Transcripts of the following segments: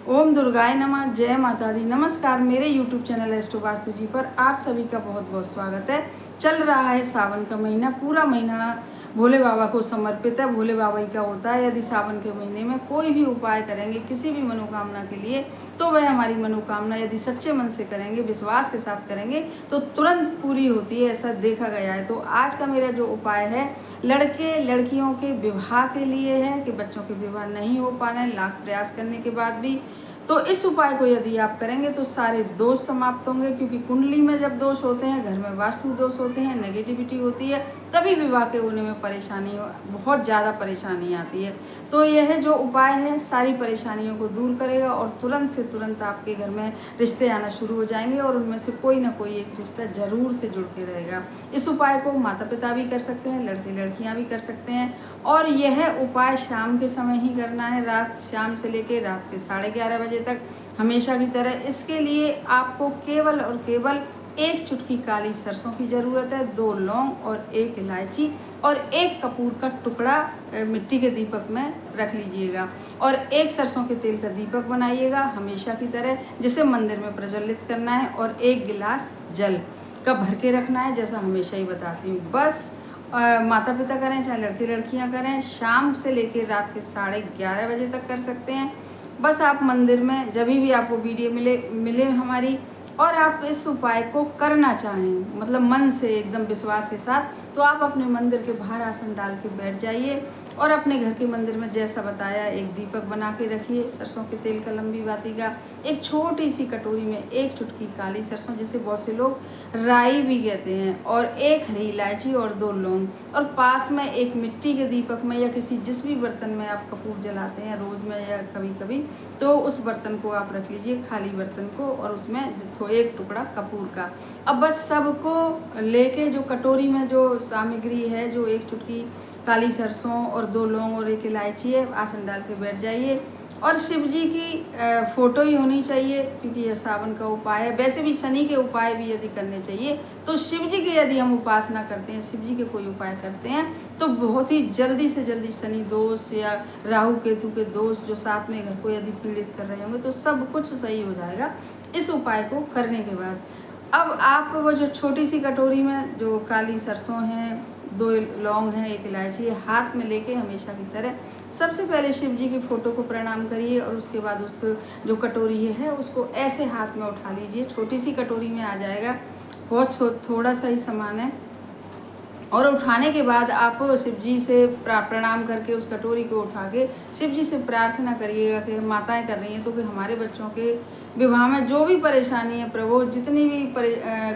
ओम दुर्गाय नमः। जय माता दी। नमस्कार। मेरे YouTube चैनल एस्ट्रो वास्तु जी पर आप सभी का बहुत बहुत स्वागत है। चल रहा है सावन का महीना, पूरा महीना भोले बाबा को समर्पित है। भोले बाबा ही का होता है। यदि सावन के महीने में कोई भी उपाय करेंगे किसी भी मनोकामना के लिए, तो वह हमारी मनोकामना यदि सच्चे मन से करेंगे, विश्वास के साथ करेंगे, तो तुरंत पूरी होती है, ऐसा देखा गया है। तो आज का मेरा जो उपाय है, लड़के लड़कियों के विवाह के लिए है कि बच्चों के विवाह नहीं हो पा रहे हैं लाख प्रयास करने के बाद भी। तो इस उपाय को यदि आप करेंगे तो सारे दोष समाप्त होंगे, क्योंकि कुंडली में जब दोष होते हैं, घर में वास्तु दोष होते हैं, नेगेटिविटी होती है, तभी विवाह के होने में बहुत ज़्यादा परेशानी आती है। तो यह जो उपाय है सारी परेशानियों को दूर करेगा और तुरंत से तुरंत आपके घर में रिश्ते आना शुरू हो जाएंगे और उनमें से कोई ना कोई एक रिश्ता जरूर से जुड़ के रहेगा। इस उपाय को माता पिता भी कर सकते हैं, लड़के लड़कियां भी कर सकते हैं और यह उपाय शाम के समय ही करना है, शाम से लेकर रात के 11:30 बजे तक, हमेशा की तरह। इसके लिए आपको केवल और केवल एक चुटकी काली सरसों की ज़रूरत है, 2 लौंग और 1 इलायची और 1 कपूर का टुकड़ा मिट्टी के दीपक में रख लीजिएगा और 1 सरसों के तेल का दीपक बनाइएगा हमेशा की तरह, जिसे मंदिर में प्रज्वलित करना है और 1 गिलास जल का भर के रखना है, जैसा हमेशा ही बताती हूँ। बस माता पिता करें चाहे लड़के लड़कियाँ करें, शाम से लेकर रात के 11:30 बजे तक कर सकते हैं। बस आप मंदिर में जब भी आपको वीडियो मिले हमारी और आप इस उपाय को करना चाहें, मतलब मन से एकदम विश्वास के साथ, तो आप अपने मंदिर के बाहर आसन डाल के बैठ जाइए और अपने घर के मंदिर में जैसा बताया एक दीपक बना के रखिए, सरसों के तेल का लंबी बाती का, एक छोटी सी कटोरी में 1 चुटकी काली सरसों, जिसे बहुत से लोग राई भी कहते हैं, और 1 हरी इलायची और 2 लौंग, और पास में एक मिट्टी के दीपक में या जिस भी बर्तन में आप कपूर जलाते हैं रोज में या कभी कभी, तो उस बर्तन को आप रख लीजिए, खाली बर्तन को, और उसमें 1 टुकड़ा कपूर का। अब बस सबको लेके जो कटोरी में जो सामग्री है, जो 1 चुटकी काली सरसों और 2 लौंग और 1 इलायची है, आसन डाल के बैठ जाइए। और शिव जी की फोटो ही होनी चाहिए, क्योंकि यह सावन का उपाय है। वैसे भी शनि के उपाय भी यदि करने चाहिए तो शिव जी के यदि हम उपासना करते हैं, शिव जी के कोई उपाय करते हैं, तो बहुत ही जल्दी से जल्दी शनि दोष या राहु केतु के दोष जो साथ में घर को यदि पीड़ित कर रहे होंगे, तो सब कुछ सही हो जाएगा इस उपाय को करने के बाद। अब आप वो जो छोटी सी कटोरी में जो काली सरसों है, 2 लौंग हैं, 1 इलायची है, हाथ में लेके हमेशा की तरह सबसे पहले शिव जी की फोटो को प्रणाम करिए और उसके बाद उस जो कटोरी है उसको ऐसे हाथ में उठा लीजिए। छोटी सी कटोरी में आ जाएगा, बहुत थोड़ा सा ही सामान है, और उठाने के बाद आप शिव जी से प्रणाम करके उस कटोरी को उठा के शिव जी से प्रार्थना करिएगा कि माताएं कर रही हैं तो कि हमारे बच्चों के विवाह में जो भी परेशानी है प्रभु, जितनी भी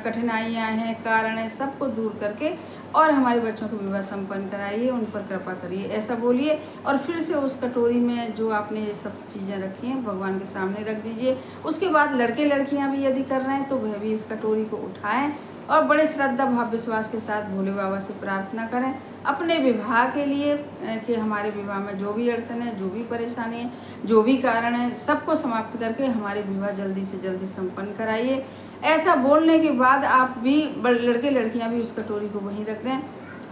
कठिनाइयां हैं, कारण है, सबको दूर करके और हमारे बच्चों के विवाह संपन्न कराइए, उन पर कृपा करिए, ऐसा बोलिए। और फिर से उस कटोरी में जो आपने ये सब चीज़ें रखी हैं भगवान के सामने रख दीजिए। उसके बाद लड़के लड़कियां भी यदि कर रहे हैं तो वह भी इस कटोरी को उठाएं और बड़े श्रद्धा भाव विश्वास के साथ भोले बाबा से प्रार्थना करें अपने विवाह के लिए, कि हमारे विवाह में जो भी अड़चन है, जो भी परेशानी है, जो भी कारण है, सबको समाप्त करके हमारे विवाह जल्दी से जल्दी संपन्न कराइए। ऐसा बोलने के बाद आप भी लड़के लड़कियां भी उस कटोरी को वहीं रख दें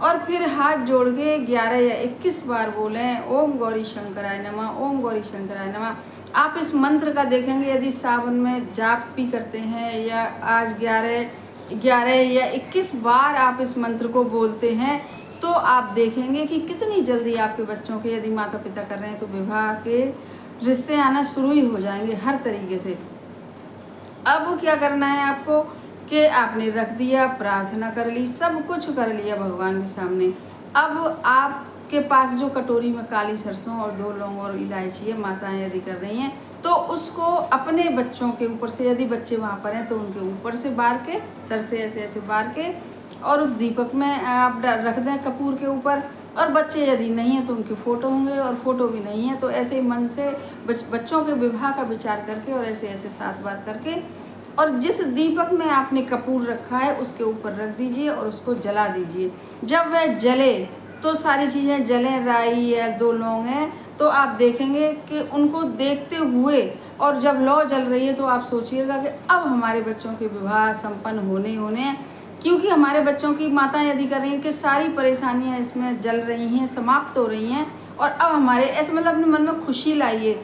और फिर हाथ जोड़ के 11 या 21 बार बोलें, ओम गौरी शंकराय नमः, ओम गौरी शंकराय नमः। आप इस मंत्र का देखेंगे, यदि सावन में जाप भी करते हैं या आज 11 या 21 बार आप इस मंत्र को बोलते हैं, तो आप देखेंगे कि कितनी जल्दी आपके बच्चों के, यदि माता पिता कर रहे हैं तो विवाह के रिश्ते आना शुरू ही हो जाएंगे हर तरीके से। अब क्या करना है आपको, कि आपने रख दिया, प्रार्थना कर ली, सब कुछ कर लिया भगवान के सामने। अब आपके पास जो कटोरी में काली सरसों और 2 लौंग और इलायची है, माताएं यदि कर रही हैं, तो उसको अपने बच्चों के ऊपर से, यदि बच्चे वहाँ पर हैं तो उनके ऊपर से बार के, सर से ऐसे ऐसे बार के, और उस दीपक में आप रख दें कपूर के ऊपर। और बच्चे यदि नहीं है तो उनके फ़ोटो होंगे, और फ़ोटो भी नहीं है तो ऐसे ही मन से बच्चों के विवाह का विचार करके और ऐसे ऐसे 7 बार करके, और जिस दीपक में आपने कपूर रखा है उसके ऊपर रख दीजिए और उसको जला दीजिए। जब वह जले तो सारी चीज़ें जलें, राई या 2 लौंग हैं, तो आप देखेंगे कि उनको देखते हुए, और जब लौ जल रही है तो आप सोचिएगा कि अब हमारे बच्चों के विवाह संपन्न होने हैं, क्योंकि हमारे बच्चों की माता यदि कर रही हैं कि सारी परेशानियां इसमें जल रही हैं, समाप्त हो रही हैं, और अब हमारे ऐसे, मतलब अपने मन में खुशी लाइए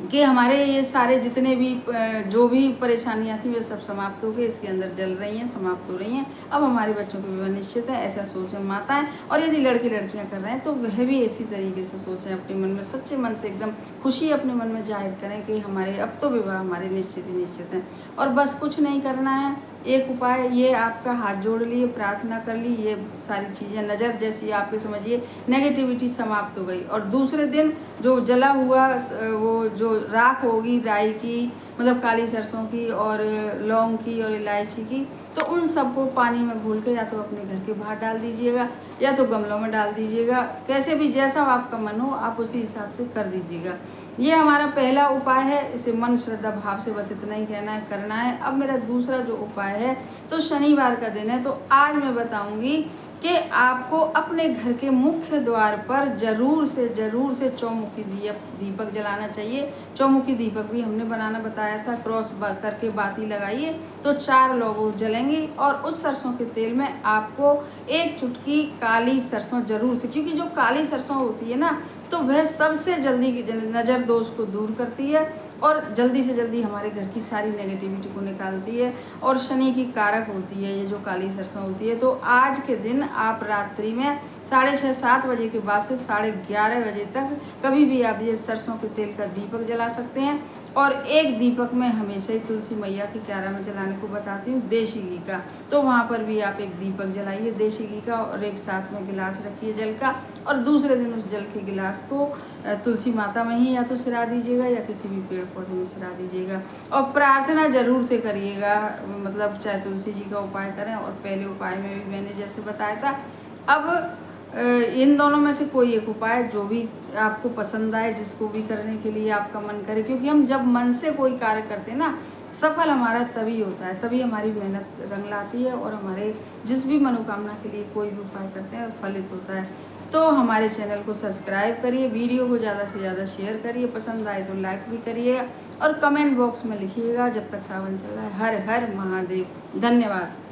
कि हमारे ये सारे जितने भी जो भी परेशानियां थी वे सब समाप्त हो गई, इसके अंदर जल रही हैं, समाप्त हो रही हैं। अब हमारे बच्चों की विवाह निश्चित है, ऐसा सोचें माताएं। और यदि लड़के लड़कियां कर रहे हैं तो वह भी इसी तरीके से सोचें, अपने मन में सच्चे मन से एकदम खुशी अपने मन में जाहिर करें कि हमारे अब तो विवाह हमारे निश्चित ही निश्चित हैं। और बस कुछ नहीं करना है, एक उपाय ये आपका हाथ जोड़ लिए, प्रार्थना कर ली, ये सारी चीज़ें नज़र जैसी आपके समझिए नेगेटिविटी समाप्त हो गई। और दूसरे दिन जो जला हुआ वो जो राख होगी राई की, मतलब काली सरसों की और लौंग की और इलायची की, तो उन सबको पानी में घोल के या तो अपने घर के बाहर डाल दीजिएगा या तो गमलों में डाल दीजिएगा, कैसे भी जैसा आपका मन हो आप उसी हिसाब से कर दीजिएगा। ये हमारा पहला उपाय है, इसे मन श्रद्धा भाव से बस इतना ही कहना है, करना है। अब मेरा दूसरा जो उपाय है, तो शनिवार का दिन है, तो आज मैं बताऊंगी कि आपको अपने घर के मुख्य द्वार पर जरूर से चौमुखी दीपक जलाना चाहिए। चौमुखी दीपक भी हमने बनाना बताया था, क्रॉस करके बाती लगाइए तो 4 लोग जलेंगी। और उस सरसों के तेल में आपको 1 चुटकी काली सरसों जरूर से, क्योंकि जो काली सरसों होती है ना, तो वह सबसे जल्दी नज़र दोष को दूर करती है और जल्दी से जल्दी हमारे घर की सारी नेगेटिविटी को निकालती है और शनि की कारक होती है ये जो काली सरसों होती है। तो आज के दिन आप रात्रि में 6:30-7 बजे के बाद से 11:30 बजे तक कभी भी आप ये सरसों के तेल का दीपक जला सकते हैं। और एक दीपक में हमेशा ही तुलसी मैया के क्यारा में जलाने को बताती हूँ, देशी घी का, तो वहाँ पर भी आप एक दीपक जलाइए देशी घी का और एक साथ में गिलास रखिए जल का। और दूसरे दिन उस जल के गिलास को तुलसी माता में ही या तो सिरा दीजिएगा या किसी भी पेड़ पौधे में सिरा दीजिएगा। और प्रार्थना जरूर से करिएगा, मतलब चाहे तुलसी जी का उपाय करें और पहले उपाय में भी मैंने जैसे बताया था। अब इन दोनों में से कोई एक उपाय जो भी आपको पसंद आए, जिसको भी करने के लिए आपका मन करे, क्योंकि हम जब मन से कोई कार्य करते हैं ना, सफल हमारा तभी होता है, तभी हमारी मेहनत रंग लाती है और हमारे जिस भी मनोकामना के लिए कोई भी उपाय करते हैं फलित होता है। तो हमारे चैनल को सब्सक्राइब करिए, वीडियो को ज़्यादा से ज़्यादा शेयर करिए, पसंद आए तो लाइक भी करिएगा और कमेंट बॉक्स में लिखिएगा जब तक सावन चल रहा है, हर हर महादेव। धन्यवाद।